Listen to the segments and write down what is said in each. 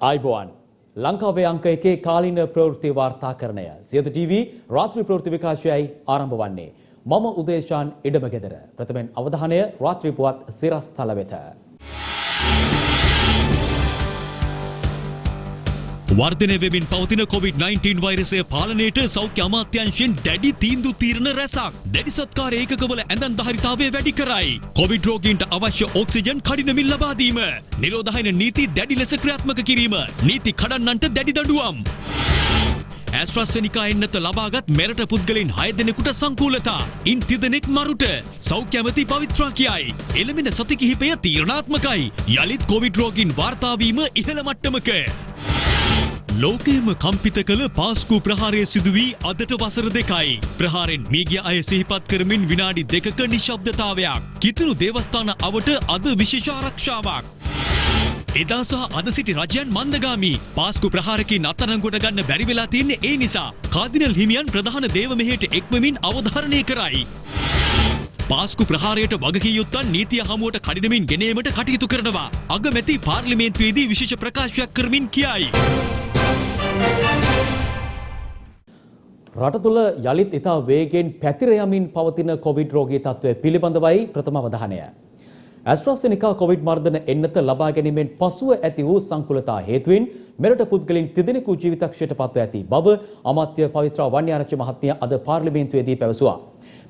ආයිබෝවන් ලංකාවේ අංක 1 කාලීන ප්‍රවෘත්ති වාර්තාකරණය සියත ටීවී රාත්‍රී ප්‍රවෘත්ති විකාශයයි ආරම්භ වන්නේ මම උදේශාන් ඉඩමගෙදර ප්‍රථමයෙන් අවධානය රාත්‍රී පුවත් සිරස්තල වෙත වර්ධනය වෙමින් පවතින COVID-19 වෛරසය පාලනයට සෞඛ්‍ය අමාත්‍යාංශයෙන් දැඩි තීන්දුව తీරන රැසක් දැඩි සත්කාර ඒකකවල ඇඳන් ධාරිතාවය වැඩි කරයි. COVID රෝගීන්ට අවශ්‍ය ඔක්සිජන් කඩිනමින් ලබා දීම. නිරෝධායන නීති දැඩි ලෙස ක්‍රියාත්මක කිරීම. නීති කඩන්නන්ට දැඩි දඬුවම්. ඇස්ට්‍රාසෙනිකා එන්නත ලබාගත් මෙරට පුද්ගලයන් 6 දෙනෙකුට සංකූලතා. ඉන් 30 දෙනෙක් මරුට. සෞඛ්‍ය ඇමති පවිත්‍රා කියයි. එළමෙන සති කිහිපය තීරණාත්මකයි. යලිත් COVID රෝගීන් වාර්තා වීම ඉහළ මට්ටමක. ලෝකයේම කම්පිත කළ පාස්කු ප්‍රහාරය සිදු වී අදට වසර 2යි. ප්‍රහාරෙන් මියගිය අය සිහිපත් කරමින් විනාඩි 2ක නිශ්ශබ්දතාවයක්. කිතුණු දේවස්ථාන අවට අද විශේෂ ආරක්ෂාවක්. එදා සහ අද සිටි රජයන් මන්දගාමී. පාස්කු ප්‍රහාරකින් අත්අඩංගුවට ගන්න බැරි වෙලා තියෙන්නේ ඒ නිසා. කාදිනල් හිමියන් ප්‍රධාන දේව මෙහෙයට එක්වමින් අවධාරණය කරයි. පාස්කු ප්‍රහාරයට වගකිය යුත්තන් නීතිය හමුවට කඩිනමින් ගෙනීමට කටයුතු කරනවා. අගමැති පාර්ලිමේන්තුවේදී විශේෂ ප්‍රකාශයක් කරමින් කියයි. රට තුළ යලිත් ඉතා වේගෙන් පැතිර යමින් පවතින කොවිඩ් රෝගී තත්ත්වය පිළිබඳවයි ප්‍රථම අවධානය. ඇස්ට්‍රාසෙනිකා කොවිඩ් මර්ධන එන්නත ලබා ගැනීමෙන් පසුව ඇති වූ සංකුලතා හේතුවෙන් මෙරට පුද්ගලයන් 30 දෙනෙකු ජීවිතක්ෂයට පත්ව ඇති බව අමාත්‍ය පවිත්‍රා වන්‍යාරච්චි මහත්මිය අද පාර්ලිමේන්තුවේදී පැවසුවා.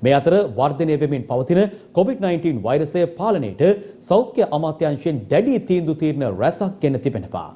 මේ අතර වර්ධනය වෙමින් පවතින COVID-19 වෛරසය පාලනයට සෞඛ්‍ය අමාත්‍යාංශයෙන් දැඩි තීන්දුව తీරන රැසක් ගෙන තිබෙනවා.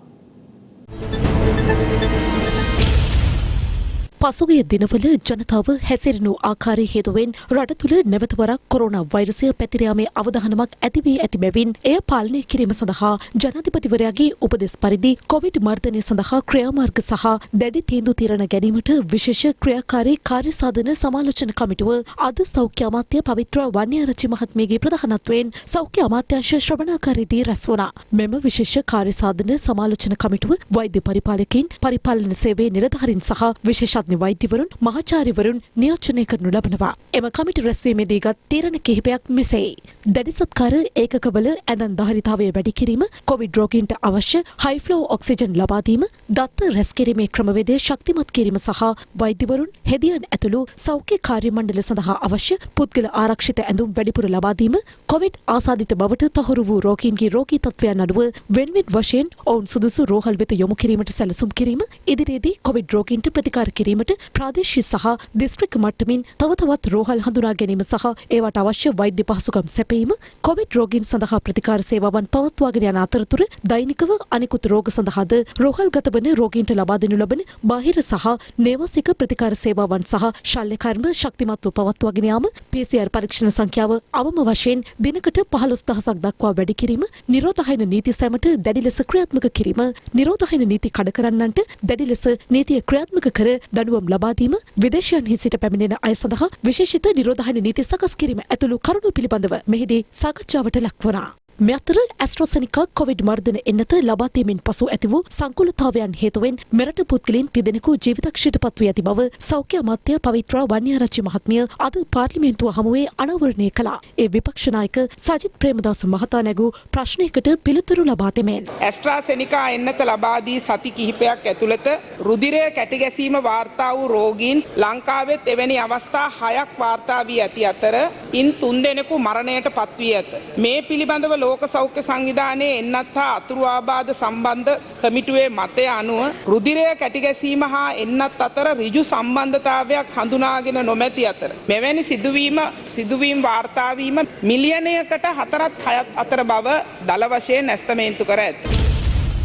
පසුගිය දිනවල ජනතාව හැසිරෙනු ආකාරය හේතුවෙන් රට තුළ නැවත වරක් කොරෝනා වෛරසය පැතිර යාමේ අවධානමක් ඇති වී ඇති බැවින් එය පාලනය කිරීම සඳහා ජනාධිපතිවරයාගේ උපදෙස් පරිදි කොවිඩ් මර්ධනය සඳහා ක්‍රියාමාර්ග සහ දැඩි තීන්දුව తీරන ගැනීමට විශේෂ ක්‍රියාකාරී කාර්යසාධන සමාලෝචන කමිටුව අද සෞඛ්‍ය අමාත්‍ය පවිත්‍රා වන්‍යාරච්චි මහත්මියගේ ප්‍රධානත්වයෙන් සෞඛ්‍ය අමාත්‍යාංශ ශ්‍රවණාකාරයේදී රැස් වුණා. මෙම විශේෂ කාර්යසාධන සමාලෝචන කමිටුව වෛද්‍ය පරිපාලකයින්, පරිපාලන සේවයේ නිලධාරීන් සහ විශේෂ වෛද්‍යවරුන් මහාචාර්යවරුන් නියෝජනය කරනු ලබනවා. එම කමිටු රැස්වීමේදී ගත් තීරණ කිහිපයක් මෙසේයි. දැඩි සත්කාර ඒකකවල ඇඳන් ධාරිතාවය වැඩි කිරීම, කොවිඩ් රෝගීන්ට අවශ්‍ය හයි ෆ්ලෝ ඔක්සිජන් ලබා දීම, දත්ත රැස් කිරීමේ ක්‍රමවේදය ශක්තිමත් කිරීම සහ වෛද්‍යවරුන්, හෙදියන් ඇතුළු සෞඛ්‍ය කාර්ය මණ්ඩල සඳහා අවශ්‍ය පුද්ගල ආරක්ෂිත ඇඳුම් වැඩිපුර ලබා දීම, කොවිඩ් ආසාදිත බවට තහවුරු වූ රෝගීන්ගේ රෝගී තත්ත්වයන් අනුව වෙන්වෙන් වශයෙන් ඔවුන් සුදුසු රෝහල් වෙත යොමු කිරීමට සැලසුම් කිරීම, ඉදිරියේදී කොවිඩ් රෝගීන්ට ප්‍රතිකාර කිරීම ප්‍රාදේශීය සහ දිස්ත්‍රික්ක මට්ටමින් තව තවත් රෝහල් හඳුනා ගැනීම සහ ඒවට අවශ්‍ය වෛද්‍ය පහසුකම් සැපයීම, කොවිඩ් රෝගීන් සඳහා ප්‍රතිකාර සේවාවන් පවත්වාගෙන යන අතරතුර දෛනිකව අනිකුත් රෝග සඳහාද රෝහල්ගත වන රෝගීන්ට ලබා දෙනු ලබන බාහිර සහ නේවාසික ප්‍රතිකාර සේවාවන් සහ ශල්‍ය කර්ම ශක්තිමත්ව පවත්වාගෙන යාම, PCR පරීක්ෂණ සංඛ්‍යාව අවම වශයෙන් දිනකට 15000ක් දක්වා වැඩි කිරීම, නිරෝධායන නීති සැමට දැඩි ලෙස ක්‍රියාත්මක කිරීම, නිරෝධායන නීති කඩ කරන්නන්ට දැඩි ලෙස නීතිය ක්‍රියාත්මක කර දඬුවම් ලබා දීම, විදේශයන්හි සිට පැමිණෙන අය සඳහා විශේෂිත නිරෝධායන නීති සකස් කිරීම ඇතුළු කරුණු පිළිබඳව මෙහිදී සාකච්ඡාවට ලක් වුණා. මේ අතර ඇස්ට්‍රාසෙනිකා කොවිඩ් මර්ධන එන්නත ලබා දීමෙන් පසු ඇති වූ සංකුලතාවයන් හේතුවෙන් මෙරට පුද්ගලයන් 30 දෙනෙකු ජීවිතක්ෂයට පත් වී ඇති බව සෞඛ්‍ය අමාත්‍ය පවිත්‍රා වන්‍යාරච්චි මහත්මිය අද පාර්ලිමේන්තුව හමුවේ අනාවරණය කළා. ඒ විපක්ෂ නායක සජිත් ප්‍රේමදාස මහතා නැගූ ප්‍රශ්නයකට පිළිතුරු ලබා දෙමින් ඇස්ට්‍රාසෙනිකා එන්නත ලබා දී සති කිහිපයක් ඇතුළත රුධිරය කැටි ගැසීම වාර්තා වූ රෝගීන් ලංකාවෙත් එවැනි අවස්ථා 6ක් වාර්තා වී ඇති අතර ඉන් 3 දෙනෙකු මරණයට පත් වී ඇත. මේ පිළිබඳව ලෝක සෞඛ්‍ය සංවිධානයේ එන්නත් හා අතුරු ආබාධ සම්බන්ධ කමිටුවේ මතය අනුව රුධිරය කැටි ගැසීම හා එන්නත් අතර ඍජු සම්බන්ධතාවයක් හඳුනාගෙන නොමැති අතර මෙවැනි සිදුවීම් වාර්තා වීම මිලියනයකට 4ත් 6ත් අතර බව දල වශයෙන් ඇස්තමේන්තු කර ඇත.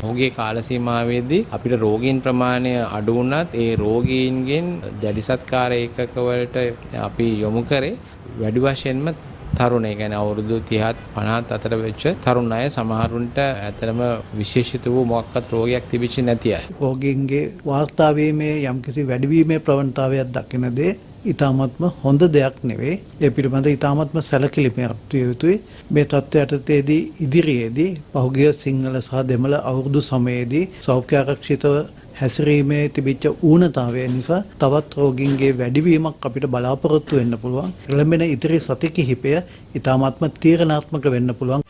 ඔහුගේ කාල සීමාවේදී අපිට රෝගීන් ප්‍රමාණය අඩු වුණත් ඒ රෝගීන්ගෙන් දැඩි සත්කාර ඒකකවලට අපි යොමු කරේ වැඩි වශයෙන්ම තරුණ, ඒ කියන්නේ අවුරුදු 30ත් 50ත් අතර වෙච්ච තරුණ අය, සමහරුන්ට ඇත්තටම විශේෂිත වූ මොකක්වත් රෝගයක් තිබිච්ච නැති අය. රෝගීන්ගේ වාර්තා වීමේ යම්කිසි වැඩිවීමේ ප්‍රවණතාවයක් දකින දේ ඉතාමත්ම හොඳ දෙයක් නෙවෙයි. ඒ පිළිබඳ ඉතාමත්ම සැලකිලිමත් විය යුතුයි. මේ තත්ත්වයට යටතේදී ඉදිරියේදී පහුගිය සිංහල සහ දෙමළ අවුරුදු සමයේදී සෞඛ්‍ය ආරක්ෂිතව හැසිරීමේ තිබිච්ච ඌනතාවය නිසා තවත් රෝගීන්ගේ වැඩිවීමක් අපිට බලාපොරොත්තු වෙන්න පුළුවන්. ලැබෙන ඉදිරි සති කිහිපය ඉතාමත්ම තීරණාත්මක වෙන්න පුළුවන්.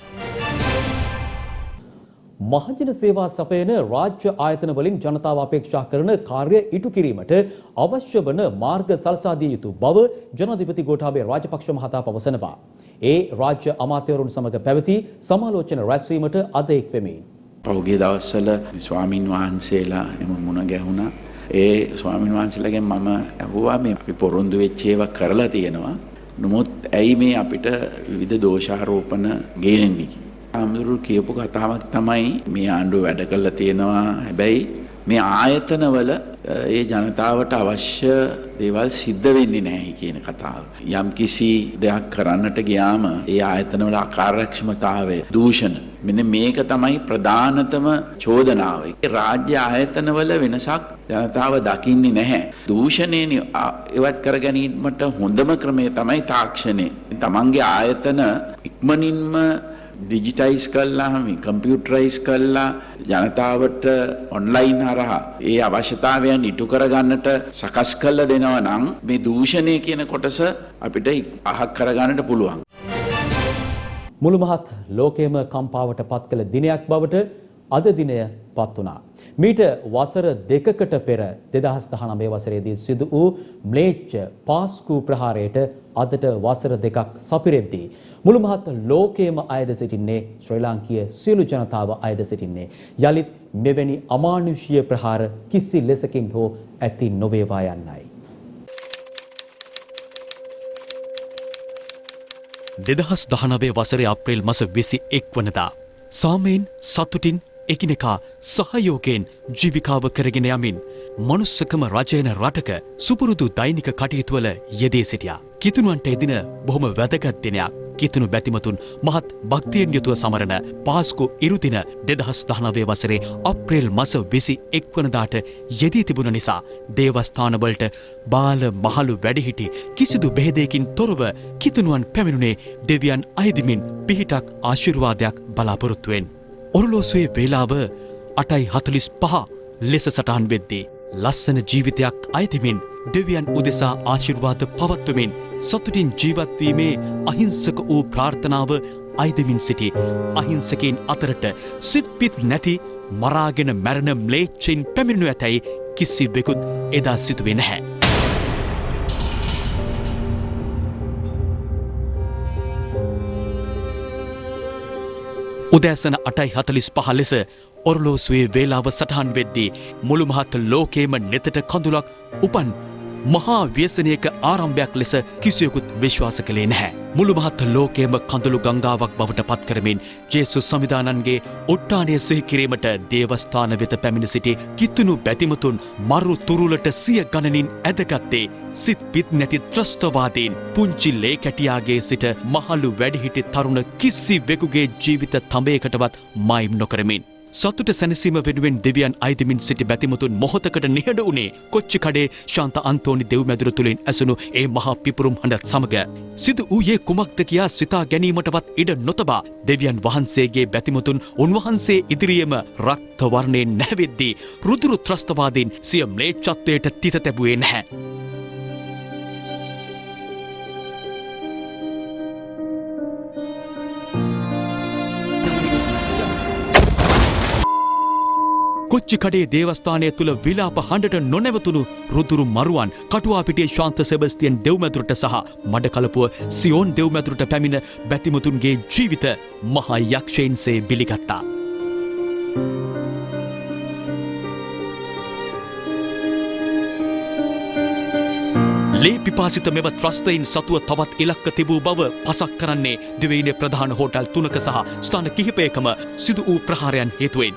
මහජන සේවා සපයන රාජ්‍ය ආයතන වලින් ජනතාව අපේක්ෂා කරන කාර්ය ඉටු කිරීමට අවශ්‍ය වන මාර්ග සලසා දිය යුතු බව ජනාධිපති ගෝඨාභය රාජපක්ෂ මහතා පවසනවා. ඒ රාජ්‍ය අමාත්‍යවරුන් සමග පැවති සමාලෝචන රැස්වීමට අද එක් වෙමි. පෞගේ දවස්වල ස්වාමින් වහන්සේලා එම මුණ ගැහුණා. ඒ ස්වාමින් වහන්සේලාගෙන් මම අහුවා මේ අපි පොරොන්දු වෙච්ච ඒවා කරලා තියෙනවා. නමුත් ඇයි මේ අපිට විවිධ දෝෂාරෝපණ ගේන්නේ? ආම්දුරු කියපු කතාවක් තමයි මේ ආණ්ඩුව වැඩ කළා තියෙනවා. හැබැයි මේ ආයතනවල ඒ ජනතාවට අවශ්‍ය දේවල් සිද්ධ වෙන්නේ නැහැ කියන කතාව. යම් කිසි දෙයක් කරන්නට ගියාම ඒ ආයතනවල අකාර්යක්ෂමතාවය, දූෂණ මෙන්න මේක තමයි ප්‍රධානතම චෝදනාව. ඒ රාජ්‍ය ආයතනවල වෙනසක් ජනතාව දකින්නේ නැහැ. දූෂණයෙන් ඉවත් කර ගැනීමට හොඳම ක්‍රමය තමයි තාක්ෂණය. තමන්ගේ ආයතන ඉක්මනින්ම ඩිජිටයිස් කළා, කම්පියුටරයිස් කළා, ජනතාවට ඔන්ලයින් හරහා ඒ අවශ්‍යතාවයන් ඉටු කරගන්නට සකස් කළ දෙනවා නම් මේ දූෂණය කියන කොටස අපිට අහක් කරගන්නට පුළුවන්. මුළු මහත් ලෝකයේම කම්පාවට පත් කළ දිනයක් බවට අද දිනය පත් වුණා. මීට වසර දෙකකට පෙර 2019 වසරේදී සිදු වූ ම්ලේච්ඡ පාස්කු ප්‍රහාරයට අදට වසර දෙකක් සපිරෙද්දී මුළු මහත් ලෝකයේම අයද සිටින්නේ, ශ්‍රී ලාංකීය සියලු ජනතාව අයද සිටින්නේ යලිත් මෙවැනි අමානුෂීය ප්‍රහාර කිසි ලෙසකින් හෝ ඇති නොවේවා යන්නයි. 2019 වසරේ අප්‍රේල් මාස 21 වනදා සාමයෙන් සතුටින් එකිනෙකා සහයෝගයෙන් ජීවිකාව කරගෙන යමින් මනුස්සකම රජයන රටක සුපුරුදු දෛනික කටයුතු වල යෙදී සිටියා. කිතුණුවන්ට එදින බොහොම වැදගත් දිනයක්. කිතුණු බැතිමතුන් මහත් භක්තියෙන් යුතුව සමරන පාස්කු ඉරුදින 2019 වසරේ අප්‍රේල් මාස 21 වනදාට යෙදී තිබුණ නිසා දේවස්ථානවලට බාල මහලු වැඩිහිටි කිසිදු බෙහෙදයකින් තොරව කිතුණුවන් පැමිණුනේ දෙවියන් අයදිමින් පිහිටක් ආශිර්වාදයක් බලාපොරොත්තුවෙන්. ඔරලෝසුවේ වේලාව 8:45 ලෙස සටහන් වෙද්දී ලස්සන ජීවිතයක් අයදිමින් දෙවියන් උදෙසා ආශිර්වාද පවත්වමින් සතුටින් ජීවත්වීමේ අහිංසක වූ ප්‍රාර්ථනාව අයදමින් සිටි අහිංසකයින් අතරට සිත්පිත් නැති මරාගෙන මැරෙන ම්ලේච්ඡයින් පැමිණෙනු ඇතැයි කිසිවෙකුත් එදා සිතුවේ නැහැ. උදෑසන 8:45 ලෙස ඔරලෝසුවේ වේලාව සටහන් වෙද්දී මුළු මහත් ලෝකයේම නෙතට කඳුලක් උපන් මහා ව්‍යසනයක ආරම්භයක් ලෙස කිසිවෙකුත් විශ්වාස කළේ නැහැ. මුළු මහත් ලෝකයේම කඳුළු ගංගාවක් බවට පත් කරමින් ජේසුස් සමිදානන්ගේ උට්ටානය සිහි කිරීමට දේවස්ථාන වෙත පැමිණ සිටි කිතුණු බැතිමතුන් මරු තුරුලට සිය ගණනින් ඇදගත්තේ සිත් පිත් නැති ත්‍රස්තවාදීන් පුංචි ලේ කැටියාගේ සිට මහලු වැඩිහිටි තරුණ කිසිවෙකුගේ ජීවිත තඹයකටවත් මයිම් නොකරමින් සතුට සැනසීම වෙනුවෙන් දෙවියන් අයදමින් සිටි බැතිමතුන් මොහොතකට නිහඬ වුණේ කොච්චිකඩේ ශාන්ත අන්තෝනි දෙව්මැදුර තුලින් ඇසුණු ඒ මහා පිපුරුම් හඬත් සමග. සිදු වූයේ කුමක්ද කියා සිතා ගැනීමටවත් ඉඩ නොතබා දෙවියන් වහන්සේගේ බැතිමතුන් උන්වහන්සේ ඉදිරියේම රක්ත වර්ණයෙන් නැවෙද්දී රුදුරු ත්‍රස්තවාදීන් සිය ම්ලේච්ඡත්වයට තිත තැබුවේ නැහැ. කොච්චිකඩේ දේවස්ථානය තුළ විලාප හඬට නොනැවතුණු රුදුරු මරුවන් කටුවාපිටියේ ශාන්ත සෙබස්තියන් දෙව්මැදුරට සහ මඩකලපුව සියෝන් දෙව්මැදුරට පැමිණ බැතිමතුන්ගේ ජීවිත මහා යක්ෂයින්සේ බිලිගත්තා. ලේ පිපාසිත මෙව ත්‍රස්තයින් සතුව තවත් ඉලක්ක තිබූ බව පසක් කරන්නේ දිවයිනේ ප්‍රධාන හෝටල් 3ක සහ ස්ථාන කිහිපයකම සිදු වූ ප්‍රහාරයන් හේතුවෙන්.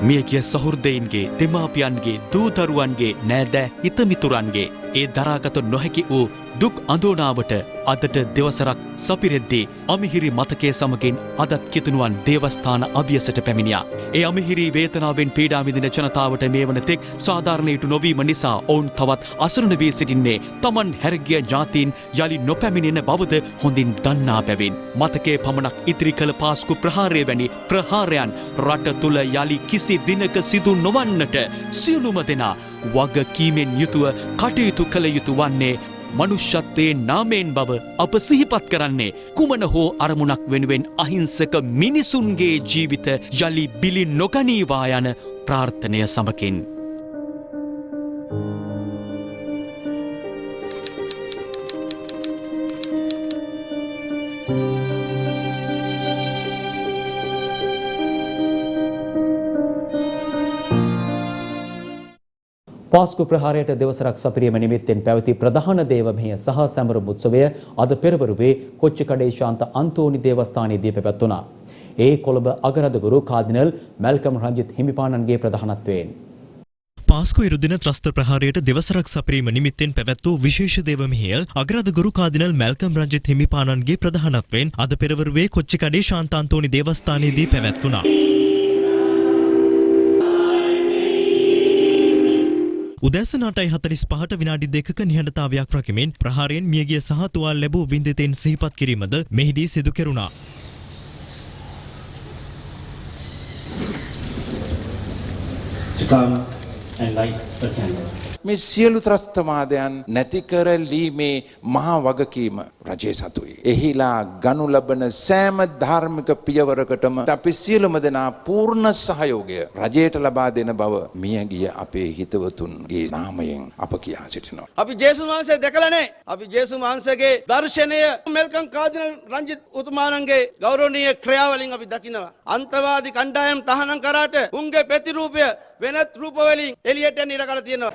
මියගිය සහෘදයින්ගේ දෙමාපියන්ගේ දූදරුවන්ගේ නෑදෑ හිතමිතුරන්ගේ ඒ දරාගත නොහැකි වූ දුක් අඳෝනාවට අදට දෙවසරක් සපිරෙද්දී අමිහිරි මතකයේ සමගින් අදත් කිතුනුවන් දේවස්ථාන අභියසට පැමිණියා. ඒ අමිහිරි වේතනාවෙන් පීඩා විඳින ජනතාවට මේ වන තෙක් සාධාරණයට නොවීම නිසා ඔවුන් තවත් අසරණ වී සිටින්නේ තමන් හැරගිය ඥාතීන් යලි නොපැමිණෙන බවද හොඳින් දන්නා බැවින්. මතකයේ පමණක් ඉතිරි කළ පාස්කු ප්‍රහාරය වැනි ප්‍රහාරයන් රට තුළ යලි කිසි දිනක සිදු නොවන්නට සියලුම දෙනා වගකීමෙන් යුතුව කටයුතු කළ යුතු වන්නේ මනුෂ්‍යත්වයේ නාමයෙන් බව අප සිහිපත් කරන්නේ කුමන හෝ අරමුණක් වෙනුවෙන් අහිංසක මිනිසුන්ගේ ජීවිත යලි බිලි නොගනීවා යන ප්‍රාර්ථනය සමකින්. පාස්කු ප්‍රහාරයට දෙවසරක් සපිරීම නිමිත්තෙන් පැවති ප්‍රධාන දේව මෙහෙය සහ සැමරුම් උත්සවය අද පෙරවරුවේ කොච්චිකඩේ ශාන්ත අන්තෝනි දේවස්ථානයේදී පැවැත්වුණා. ඒ කොළඹ අගරදගුරු කාදිනල් මැල්කම් රංජිත් හිමිපාණන්ගේ ප්‍රධානත්වයෙන්. පාස්කු ඉරුදින ත්‍රස්ත ප්‍රහාරයට දෙවසරක් සපරීම නිමිත්තෙන් පැවැත් වූ විශේෂ දේව මෙහෙය අගරදගුරු කාදිනල් මැල්කම් රංජිත් හිමිපාණන්ගේ ප්‍රධානත්වයෙන් අද පෙරවරුවේ කොච්චිකඩේ ශාන්ත අන්තෝනි දේවස්ථානයේදී පැවැත්වුණා. උදෑසන 8:45ට විනාඩි 2ක නිහඬතාවයක් රකිමින් ප්‍රහාරයෙන් මියගිය සහ තුවාල ලැබූ වින්දිතයින් සිහිපත් කිරීමද මෙහිදී සිදු කෙරුණා. මේ සියලු ත්‍රස්තවාදයන් නැති කරලීමේ මහා වගකීම රජයේ සතුයි. එහිලා ගනු ලබන සෑම ධාර්මික පියවරකටම අපි සියලුම දෙනා පූර්ණ සහයෝගය රජයට ලබා දෙන බව මියගිය අපේ හිතවතුන්ගේ නාමයෙන් අප කියා සිටිනවා. අපි ජේසුස් වහන්සේ දැකලා නැහැ. අපි ජේසුස් වහන්සේගේ දර්ශනය මෙල්කම් කාදිනල් රංජිත් උතුමාණන්ගේ ගෞරවනීය ක්‍රියාවලින් අපි දකිනවා. අන්තවාදී කණ්ඩායම් තහනම් කරාට උන්ගේ ප්‍රතිරූපය වෙනත් රූපවලින් එළියට එන ඉර කර තියෙනවා.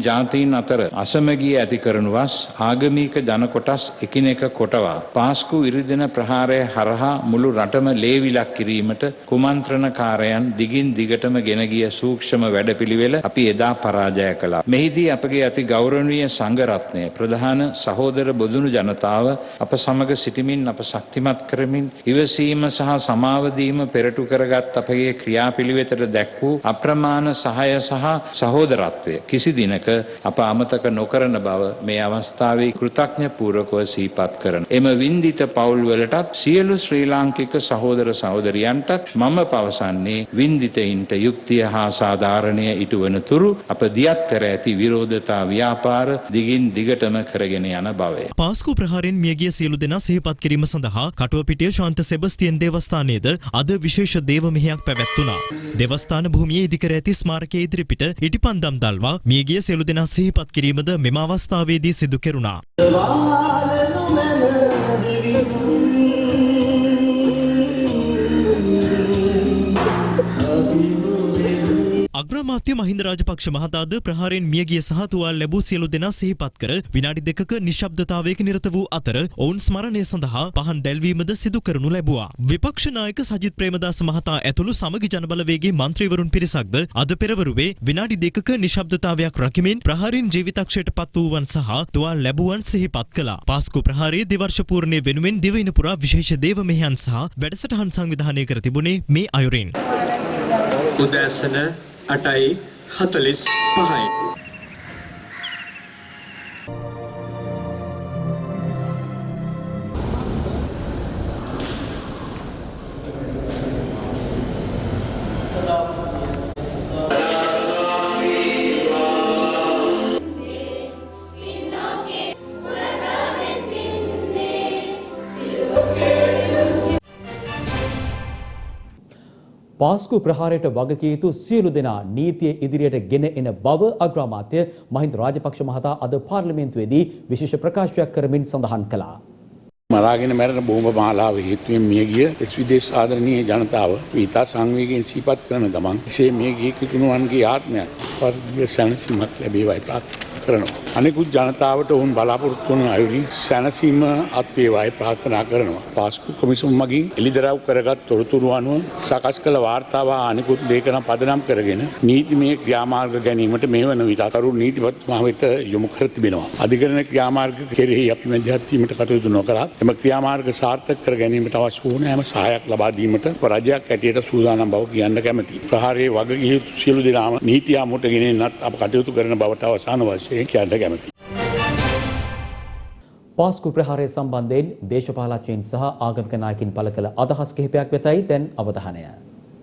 ජාතීන් අතර අසමගිය ඇති කරනුවස් ආගමික ජන කොටස් එකිනෙක කොටවා පාස්කු ඉරිදින ප්‍රහාරය හරහා මුළු රටම ලේවිලක් කිරීමට කුමන්ත්‍රණකාරයන් දිගින් දිගටම ගෙන ගිය සූක්ෂම වැඩපිළිවෙල අපි එදා පරාජය කළා. මෙහිදී අපගේ අති ගෞරවනීය සංඝ රත්නය ප්‍රධාන සහෝදර බොදුණු ජනතාව අප සමග සිටිමින් අප ශක්තිමත් කරමින් ඉවසීම සහ සමාව දීම පෙරටු කරගත් අපගේ ක්‍රියාපිළිවෙතට දැක් වූ අප්‍රමාණ සහාය සහ සහෝදරත්වය කිසි දිනක අප අමතක නොකරන බව මේ අවස්ථාවේ කෘතඥ පූර්වකව සිහිපත් කරන. එම වින්දිත පවුල්වලටත් සියලු ශ්‍රී ලාංකික සහෝදර සහෝදරියන්ටත් මම පවසන්නේ වින්දිතයින්ට යුක්තිය හා සාධාරණය ඉටුවන තුරු අප දියත් කර ඇති විරෝධතා ව්‍යාපාර දිගින් දිගටම කරගෙන යන බවය. පාස්කු ප්‍රහාරයෙන් මියගිය සියලු දෙනා සිහිපත් කිරීම සඳහා කටුවපිටිය ශාන්ත සෙබස්තියන් දේවස්ථානයේද අද විශේෂ දේව මෙහෙයක් පැවැත්වුණා. දේවස්ථාන භූමියේ ඉදිකර ඇති ස්මාරකයේ ඉදිරිපිට ඉටිපන්දම් දල්වා මියගිය සියලු දෙනා සිහිපත් කිරීමද මෙම අවස්ථාවේදී සිදු කෙරුණා. අග්‍රාමාත්‍ය මහින්ද රාජපක්ෂ මහතාද ප්‍රහාරයෙන් මියගිය සහ තුවාල ලැබූ සියලු දෙනා සිහිපත් කර විනාඩි 2ක නිශ්ශබ්දතාවයක නිරත වූ අතර ඔවුන් ස්මරණය සඳහා පහන් දැල්වීමද සිදු කරනු ලැබුවා. විපක්ෂ නායක සජිත් ප්‍රේමදාස මහතා ඇතුළු සමගි ජනබලවේගයේ මන්ත්‍රීවරුන් පිරිසක්ද අද පෙරවරුවේ විනාඩි 2ක නිශ්ශබ්දතාවයක් රකිමින් ප්‍රහාරයෙන් ජීවිතක්ෂයට පත් වූවන් සහ තුවාල ලැබුවන් සිහිපත් කළා. පාස්කු ප්‍රහාරයේ දෙවර්ෂ පූර්ණයේ වෙනුවෙන් දිවයින පුරා විශේෂ දේව මෙහෙයන් සහ වැඩසටහන් සංවිධානය කර තිබුණේ මේ අයුරින්. උදෑසන 8:45. පාස්කු ප්‍රහාරයට වගකිය යුතු සියලු දෙනා නීතිය ඉදිරියට ගෙන එන බව අග්‍රාමාත්‍ය මහින්ද රාජපක්ෂ මහතා අද පාර්ලිමේන්තුවේදී විශේෂ ප්‍රකාශයක් කරමින් සඳහන් කළා. මරාගෙන මැරෙන බෝම්බ මාලාව හේතුවෙන් මියගිය දෙස් විදේශ ආදරණීය ජනතාව ඊතා සංවේගයෙන් සිහිපත් කරන ගමන් එසේ මියගිය කිතුණුවන්ගේ ආත්මයන් පරිදි සැනසීමක් ලැබේවායි ප්‍රාර්ථනා කරනවා. අනෙකුත් ජනතාවට ඔවුන් බලාපොරොත්තු වන අයුරින් සැනසීම අත්වේවායි ප්‍රාර්ථනා කරනවා. පාස්කු කොමිසම මගින් එළිදරව් කරගත් තොරතුරු අනුව සකස් කළ වාර්තාව අනෙකුත් ලේඛන පදනම් කරගෙන නීතිමය ක්‍රියාමාර්ග ගැනීමට මේ වන විට අතරු නීතිපතිතුමා වෙත යොමු කර තිබෙනවා. අධිකරණ ක්‍රියාමාර්ග කෙරෙහි අපි මැදිහත් වීමට කටයුතු නොකළත් එම ක්‍රියාමාර්ග සාර්ථක කර ගැනීමට අවශ්‍ය ඕනෑම සහායක් ලබා දීමට රජයක් ඇටියට සූදානම් බව කියන්න කැමැතියි. ප්‍රහාරයේ වගකීම් සියලු දෙනාම නීතිය අමුට ගෙනෙන්නත් අප කටයුතු කරන බවට අවසාන වශයෙන් කියන්න කැමැතියි. පාස්කු ප්‍රහාරය සම්බන්ධයෙන් දේශපාලඥයින් සහ ආගමික නායකින් පළ කළ අදහස් කිහිපයක් වෙතයි දැන් අවධානය.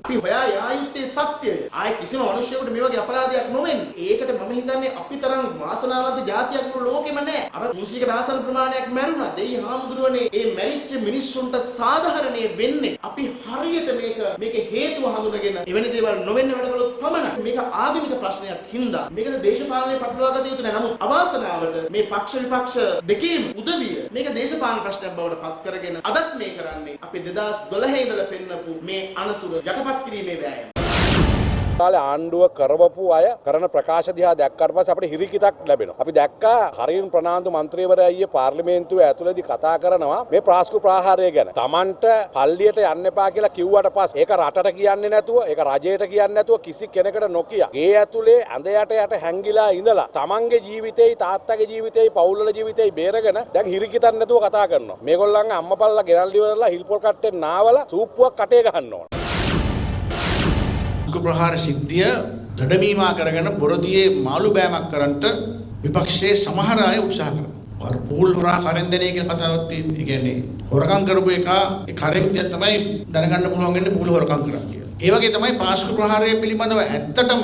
අපි හොයා යා යුත්තේ සත්‍යය. ආයි කිසිම මිනිහෙකුට මේ වගේ අපරාධයක් නොවෙන්නේ. ඒකට මම හිතන්නේ අපි තරම් වාසනාවන්ත ජාතියක් මුළු ලෝකෙම නැහැ. අර 300කට ආසන්න ප්‍රමාණයක් මැරුණා. දෙයි හාමුදුරුවනේ මේ මැරිච්ච මිනිස්සුන්ට සාධාරණේ වෙන්නේ. අපි හරියට මේක හේතුව හඳුනගෙන එවැනි දේවල් නොවෙන්න වැඩ කළොත් පමණයි. මේක ආගමික ප්‍රශ්නයක් හින්දා. මේකට දේශපාලනයේ පටලවා ගත යුතු නැහැ. නමුත් අවාසනාවට මේ පක්ෂ විපක්ෂ දෙකේම උදවිය මේක දේශපාලන ප්‍රශ්නයක් බවට පත් කරගෙන අදත් මේ කරන්නේ අපි 2012 ඉඳලා පෙන්නපු මේ අනතුර යටපත් කිරීමේ වෑයම. කාලේ ආණ්ඩුව කරවපු අය කරන ප්‍රකාශ දිහා දැක්කට පස්සේ අපිට හිරිකිතක් ලැබෙනවා. අපි දැක්කා හරින් ප්‍රනාන්දු මන්ත්‍රීවරයා ඊයේ පාර්ලිමේන්තුවේ ඇතුළේදී කතා කරනවා මේ පාස්කු ප්‍රහාරය ගැන. Tamanට පල්ලියට යන්න එපා කියලා කිව්වට පස්සේ ඒක රටට කියන්නේ නැතුව, ඒක රජයට කියන්නේ නැතුව කිසි කෙනෙකුට නොකිය. ගේ ඇතුලේ ඇඳ යට හැංගිලා ඉඳලා Tamanගේ ජීවිතේයි තාත්තගේ ජීවිතේයි පවුල්වල ජීවිතේයි බේරගෙන දැන් හිරිකිතක් නැතුව කතා කරනවා. මේගොල්ලන්ගේ අම්මපල්ලා ගෙනල්ලි ඉවරලා හිල්පොල් කට්ටෙන් නාවලා සූප්පුවක් කටේ ගහනවා. ප්‍රහාර සිද්ධිය දඩමීමා කරගෙන බොරදියේ මාළු බෑමක් කරන්නට විපක්ෂයේ සමහර අය උත්සාහ කරනවා. පූල් හොරා කරෙන් දෙන එක කතාවක් තියෙන්නේ. ඒ කියන්නේ හොරකම් කරපු එක ඒ කරෙන් තමයි දැනගන්න පුළුවන් වෙන්නේ පූල් හොරකම් කරා කියලා. ඒ වගේ තමයි පාස්කු ප්‍රහාරය පිළිබඳව ඇත්තටම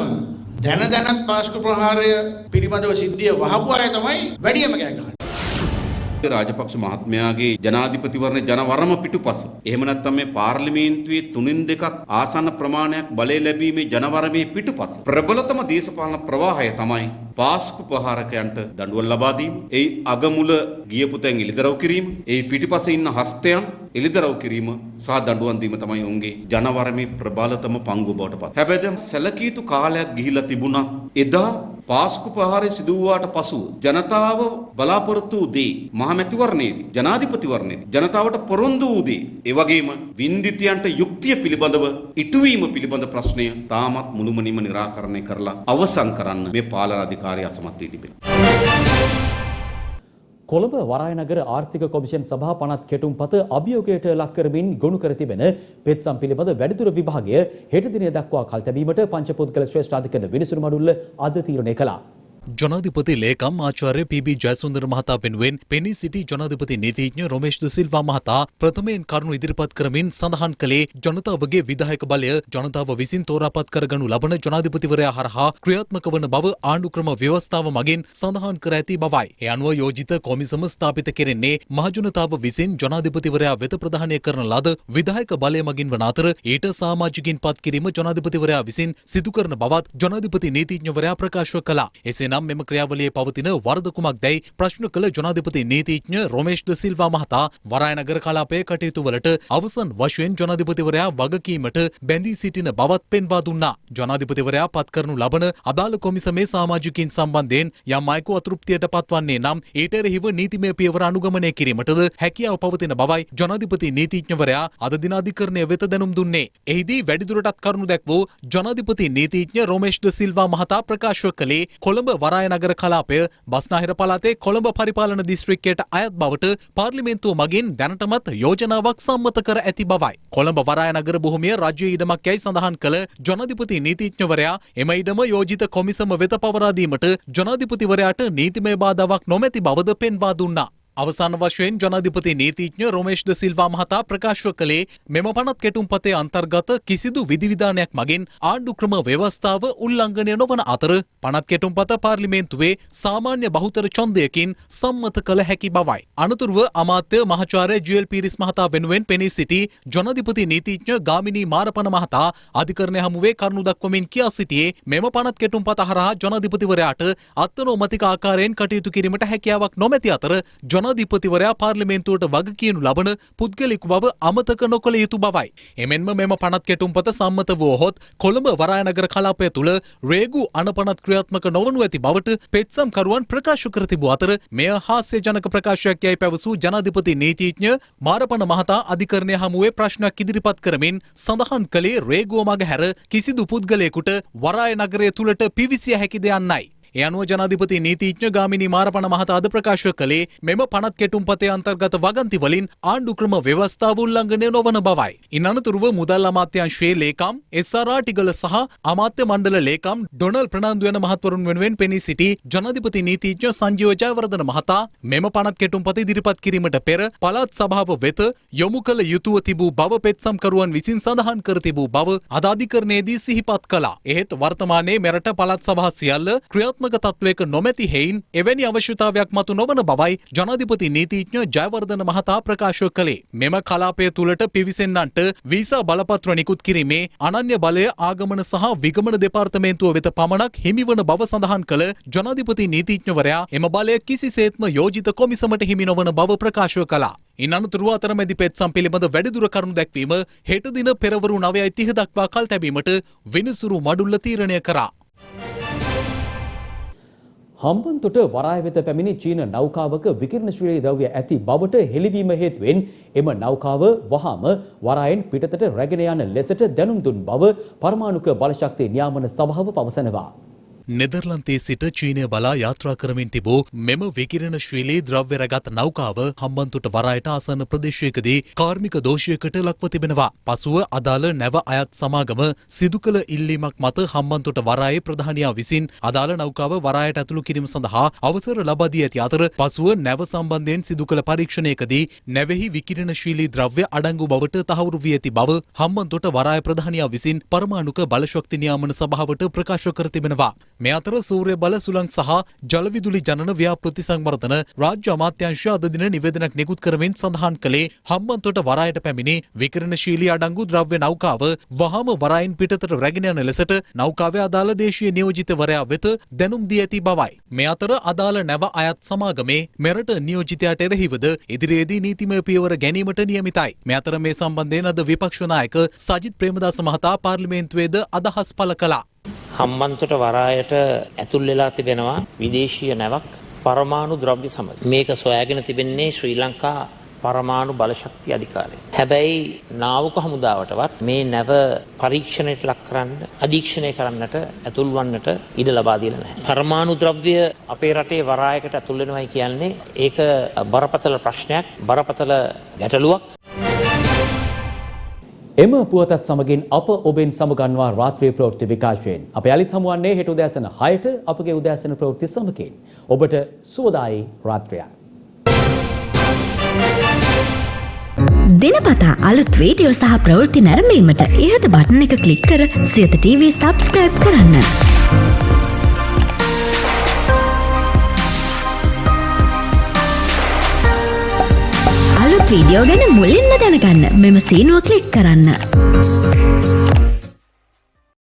දැනත් පාස්කු ප්‍රහාරය පිළිබඳව සිද්ධිය වහපු අය තමයි වැඩියම කෑ ගහන්නේ. රාජපක්ෂ මහත්මයාගේ ජනාධිපතිවරණ ජනවරම පිටුපස. එහෙම නැත්නම් මේ පාර්ලිමේන්තුවේ 3/2ක් ආසන්න ප්‍රමාණයක් බලය ලැබීමේ ජනවරමේ පිටුපස. ප්‍රබලතම දේශපාලන ප්‍රවාහය තමයි පාස්කු ප්‍රහාරකයන්ට දඬුවම් ලබා දීම. ඒ අගමුල ගියපු තැන් එළිදරව් කිරීම. ඒ පිටුපසේ ඉන්න හස්තයන් එළිදරව් කිරීම සහ දඬුවම් දීම තමයි උන්ගේ ජනවරමේ ප්‍රබලතම පංගුව බවට පත්. හැබැයි දැන් සැලකිය යුතු කාලයක් ගිහිලා තිබුණා. එදා පාස්කු ප්‍රහාරය සිදු වූාට පසුව ජනතාව බලාපොරොත්තු වූ දේ මහමැතිවරණයේදී ජනාධිපතිවරණයේදී ජනතාවට පොරොන්දු වූ දේ ඒ වගේම වින්දිතයන්ට යුක්තිය පිළිබඳව ඉටුවීම පිළිබඳ ප්‍රශ්නය තාමත් මුළුමනින්ම निराකරණය කරලා අවසන් කරන්න මේ පාලන අධිකාරිය අසමත් වී තිබෙනවා. කොළඹ වරායනගර ආර්ථික කොමිෂන් සභා පනත් කෙටුම්පත අභියෝගයට ලක් කරමින් ගොනු කර තිබෙන පෙත්සම් පිළිබඳ වැඩිදුර විභාගය හෙට දිනය දක්වා කල් තැබීමට පංචපුද්ගල ශ්‍රේෂ්ඨ අධිකරණ විනිසුරු මඩුල්ල අද තීරණය කළා. ජනාධිපති ලේකම් ආචාර්ය පී.බී. ජයසුන්දර මහතා වෙනුවෙන් පෙනී සිටි ජනාධිපති නීතිඥ රොමේෂ් ද සිල්වා මහතා ප්‍රථමයෙන් කරුණු ඉදිරිපත් කරමින් සඳහන් කළේ ජනතාවගේ විධායක බලය ජනතාව විසින් තෝරාපත් කරගනු ලබන ජනාධිපතිවරයා හරහා ක්‍රියාත්මක වන බව ආණ්ඩුක්‍රම ව්‍යවස්ථාව මගින් සඳහන් කර ඇති බවයි. ඒ අනුව යෝජිත කොමිසම ස්ථාපිත කෙරෙන්නේ මහජනතාව විසින් ජනාධිපතිවරයා වෙත ප්‍රදානය කරන ලද විධායක බලය මගින් වන අතර ඊට සමාජිකින් පත් කිරීම ජනාධිපතිවරයා විසින් සිදු කරන බවත් ජනාධිපති නීතිඥවරයා ප්‍රකාශ කළා. එසේ නම් මෙම ක්‍රියාවලියේ පවතින වරද කුමක්දැයි ප්‍රශ්න කළ ජනාධිපති නීතිඥ රොමේෂ් ද සිල්වා මහතා වරායනගර කලාපයේ කටයුතු වලට අවසන් වශයෙන් ජනාධිපතිවරයා වගකීමට බැඳී සිටින බවත් පෙන්වා දුන්නා. ජනාධිපතිවරයා පත් කරනු ලබන අදාළ කොමිසමේ සමාජිකින් සම්බන්ධයෙන් යම් අයෙකු අතෘප්තියට පත්වන්නේ නම් ඊට එරෙහිව නීතිමය පියවර අනුගමනය කිරීමටද හැකියාව පවතින බවයි ජනාධිපති නීතිඥවරයා අද දින අධිකරණය වෙත දැනුම් දුන්නේ. එහිදී වැඩිදුරටත් කරුණු දැක්වූ ජනාධිපති නීතිඥ රොමේෂ් ද සිල්වා මහතා ප්‍රකාශ කළේ කොළඹ වරායනගර කලාපය බස්නාහිර පළාතේ කොළඹ පරිපාලන දිස්ත්‍රික්කයට අයත් බවට පාර්ලිමේන්තුව මගින් දැනටමත් යෝජනාවක් සම්මත කර ඇති බවයි. කොළඹ වරායනගර භූමිය රාජ්‍ය ඉඩමක් යයි සඳහන් කළ ජනාධිපති නීතිඥවරයා එම ඉඩම යෝජිත කොමිසම වෙත පවරා දීමට ජනාධිපතිවරයාට නීතිමය බාධාවක් නොමැති බවද පෙන්වා දුන්නා. අවසාන වශයෙන් ජනාධිපති නීතිඥ රොමේෂ් ද සිල්වා මහතා ප්‍රකාශ කළේ මෙම පනත් කෙටුම්පතේ අන්තර්ගත කිසිදු විධිවිධානයක් මගින් ආණ්ඩුක්‍රම ව්‍යවස්ථාව උල්ලංඝනය නොවන අතර පනත් කෙටුම්පත පාර්ලිමේන්තුවේ සාමාන්‍ය බහුතර ඡන්දයකින් සම්මත කළ හැකි බවයි. අනතුරුව අමාත්‍ය මහාචාර්ය ජුවෙල් පීරිස් මහතා වෙනුවෙන් පෙනී සිටි ජනාධිපති නීතිඥ ගාමිණී මාරපන මහතා අධිකරණය හමුවේ කරුණු දක්වමින් කියා සිටියේ මෙම පනත් කෙටුම්පත හරහා ජනාධිපතිවරයාට අත්නෝමතික ආකාරයෙන් කටයුතු කිරීමට හැකියාවක් නොමැති අතර ජනාධිපතිවරයා පාර්ලිමේන්තුවට වග කියනු ලබන පුද්ගලික බව අමතක නොකළ යුතු බවයි. එමෙන්ම මෙම පනත් කෙටුම්පත සම්මත වුවහොත් කොළඹ වරායනගර කලාපය තුළ රේගු අනපනත් ක්‍රියාත්මක නොවනු ඇති බවට පෙත්සම්කරුවන් ප්‍රකාශ කර තිබූ අතර මෙය හාස්‍යජනක ප්‍රකාශයක් යයි පැවසූ ජනාධිපති නීතිඥ මාරපන මහතා අධිකරණය හමුවේ ප්‍රශ්නයක් ඉදිරිපත් කරමින් සඳහන් කළේ රේගුව මග හැර කිසිදු පුද්ගලයෙකුට වරාය නගරය තුළට පිවිසිය හැකිද යන්නයි. ඒ අනුව ජනාධිපති නීතිඥ ගාමිණී මාරපන මහතා අද ප්‍රකාශ කළේ මෙම පනත් කෙටුම්පතේ අන්තර්ගත වගන්ති වලින් ආණ්ඩු ක්‍රම ව්‍යවස්ථාව උල්ලංඝනය නොවන බවයි. ඉන් අනතුරුව මුදල් අමාත්‍යාංශයේ ලේකම් එස්.ආර්. ආටිගල සහ අමාත්‍ය මණ්ඩල ලේකම් ඩොනල්ඩ් ප්‍රනාන්දු යන මහත්වරුන් වෙනුවෙන් පෙනී සිටි ජනාධිපති නීතිඥ සංජීව ජයවර්ධන මහතා මෙම පනත් කෙටුම්පත ඉදිරිපත් කිරීමට පෙර පළාත් සභාව වෙත යොමු කළ යුතුව තිබූ බව පෙත්සම්කරුවන් විසින් සඳහන් කර තිබූ බව අද අධිකරණයේදී සිහිපත් කළා. එහෙත් වර්තමානයේ මෙරට පළාත් සභා සියල්ල ක්‍රියාත්මක තත්වයක නොමැති හේයින් එවැනි අවශ්‍යතාවයක් මතු නොවන බවයි ජනාධිපති නීතිඥ ජයවර්ධන මහතා ප්‍රකාශ කළේ. මෙම කලාපය තුළට පිවිසෙන්නන්ට වීසා බලපත්‍ර නිකුත් කිරීමේ අනන්‍ය බලය ආගමන සහ විගමන දෙපාර්තමේන්තුව වෙත පමණක් හිමිවන බව සඳහන් කළ ජනාධිපති නීතිඥවරයා එම බලය කිසිසේත්ම යෝජිත කොමිසමට හිමි නොවන බව ප්‍රකාශ කළා. ඉන් අනතුරුව අතරමැදි පෙත්සම් පිළිබඳ වැඩිදුර කරුණු දැක්වීම හෙට දින පෙරවරු 9:30 දක්වා කල් තැබීමට විනිසුරු මඩුල්ල තීරණය කරා. හම්බන්තොට වරාය වෙත පැමිණි චීන නෞකාවක විකිරණශීලී ද්‍රව්‍ය ඇති බවට හෙළිවීම හේතුවෙන් එම නෞකාව වහාම වරායෙන් පිටතට රැගෙන යන ලෙසට දැනුම් දුන් බව පරමාණුක බලශක්ති නියාමන සභාව පවසනවා. නෙදර්ලන්තයේ සිට චීනය බලා යාත්‍රා කරමින් තිබූ මෙම විකිරණශීලී ද්‍රව්‍ය රැගත් නෞකාව හම්බන්තොට වරායට ආසන්න ප්‍රදේශයකදී කාර්මික දෝෂයකට ලක්ව තිබෙනවා. පසුව අදාළ නැව අයත් සමාගම සිදු කළ ඉල්ලීමක් මත හම්බන්තොට වරායේ ප්‍රධානියා විසින් අදාළ නෞකාව වරායට ඇතුළු කිරීම සඳහා අවසර ලබා දී ඇති අතර පසුව නැව සම්බන්ධයෙන් සිදු කළ පරීක්ෂණයකදී නැවෙහි විකිරණශීලී ද්‍රව්‍ය අඩංගු බවට තහවුරු වී ඇති බව හම්බන්තොට වරාය ප්‍රධානියා විසින් පරමාණුක බලශක්ති නියාමන සභාවට ප්‍රකාශ කර තිබෙනවා. මේ අතර සූර්ය බල සුළං සහ ජලවිදුලි ජනන ව්‍යාපෘති සංවර්ධන රාජ්‍ය අමාත්‍යාංශය අද දින නිවේදනයක් නිකුත් කරමින් සඳහන් කළේ හම්බන්තොට වරායට පැමිණි විකිරණශීලී අඩංගු ද්‍රව්‍ය නෞකාව වහාම වරායින් පිටතට රැගෙන යන ලෙසට නෞකාවේ අදාළ දේශීය නියෝජිතවරයා වෙත දැනුම් දී ඇති බවයි. මේ අතර අදාළ නැව අයත් සමාගමේ මෙරට නියෝජිතයාට එරෙහිවද ඉදිරියේදී නීතිමය පියවර ගැනීමට නියමිතයි. මේ අතර මේ සම්බන්ධයෙන් අද විපක්ෂ නායක සජිත් ප්‍රේමදාස මහතා පාර්ලිමේන්තුවේද අදහස් පළ කළා. හම්බන්තොට වරායට ඇතුල් වෙලා තිබෙනවා විදේශීය නැවක් පරමාණු ද්‍රව්‍ය සමග. මේක සොයාගෙන තිබෙන්නේ ශ්‍රී ලංකා පරමාණු බලශක්ති අධිකාරිය. හැබැයි නාවික හමුදාවටවත් මේ නැව පරීක්ෂණයට ලක් කරන්න, අධීක්ෂණය කරන්නට ඇතුල් වන්නට ඉඩ ලබා දීලා නැහැ. පරමාණු ද්‍රව්‍ය අපේ රටේ වරායකට ඇතුල් වෙනවයි කියන්නේ ඒක බරපතල ප්‍රශ්නයක්, බරපතල ගැටලුවක්. එම පුවතත් සමගින් අප ඔබෙන් සමගන්වා රාත්‍රී ප්‍රවෘත්ති විකාශයෙන්. අප යළිත් හමුවන්නේ හෙට උදෑසන 6ට අපගේ උදෑසන ප්‍රවෘත්ති සමගින්. ඔබට සුවදායි රාත්‍රියක්. දිනපතා අලුත් වීඩියෝ සහ ප්‍රවෘත්ති නැරඹීමට ඉහත බටන් එක ක්ලික් කර සියත TV සබ්ස්ක්‍රයිබ් කරන්න. අලුත් වීඩියෝ ගැන මුලින්ම දැනගන්න මෙම සීනුව ක්ලික් කරන්න.